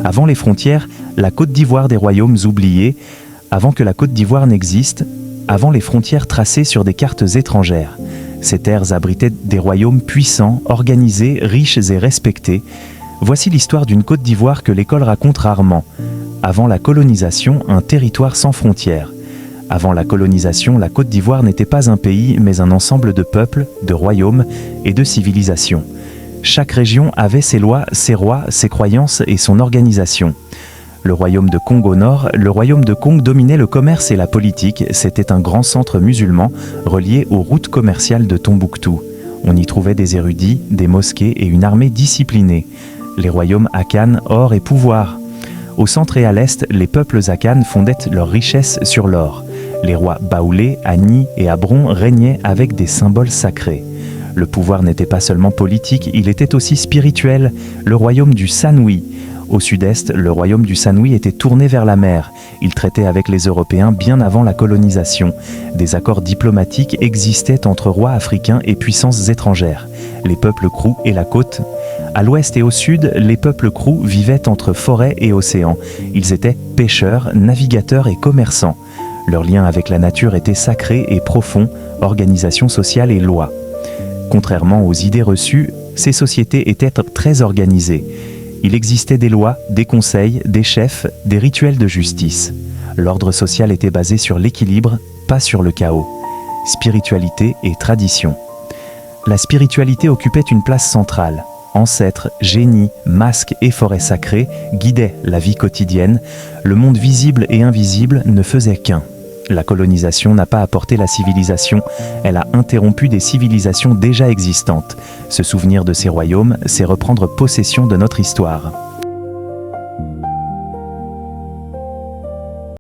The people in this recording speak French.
Avant les frontières, la Côte d'Ivoire des royaumes oubliés, avant que la Côte d'Ivoire n'existe, avant les frontières tracées sur des cartes étrangères. Ces terres abritaient des royaumes puissants, organisés, riches et respectés. Voici l'histoire d'une Côte d'Ivoire que l'école raconte rarement. Avant la colonisation, un territoire sans frontières. Avant la colonisation, la Côte d'Ivoire n'était pas un pays, mais un ensemble de peuples, de royaumes et de civilisations. Chaque région avait ses lois, ses rois, ses croyances et son organisation. Le royaume de Kong au nord, le royaume de Kong dominait le commerce et la politique. C'était un grand centre musulman relié aux routes commerciales de Tombouctou. On y trouvait des érudits, des mosquées et une armée disciplinée. Les royaumes Akan, or et pouvoir. Au centre et à l'est, les peuples Akan fondaient leur richesse sur l'or. Les rois Baoulé, Ani et Abron régnaient avec des symboles sacrés. Le pouvoir n'était pas seulement politique, il était aussi spirituel. Le royaume du Sanoui. Au sud-est, le royaume du Sanoui était tourné vers la mer. Il traitait avec les Européens bien avant la colonisation. Des accords diplomatiques existaient entre rois africains et puissances étrangères. Les peuples Krou et la côte. À l'ouest et au sud, les peuples Krou vivaient entre forêt et océan. Ils étaient pêcheurs, navigateurs et commerçants. Leur lien avec la nature était sacré et profond, organisation sociale et loi. Contrairement aux idées reçues, ces sociétés étaient très organisées. Il existait des lois, des conseils, des chefs, des rituels de justice. L'ordre social était basé sur l'équilibre, pas sur le chaos. Spiritualité et tradition. La spiritualité occupait une place centrale. Ancêtres, génies, masques et forêts sacrées guidaient la vie quotidienne. Le monde visible et invisible ne faisait qu'un. La colonisation n'a pas apporté la civilisation, elle a interrompu des civilisations déjà existantes. Se souvenir de ces royaumes, c'est reprendre possession de notre histoire.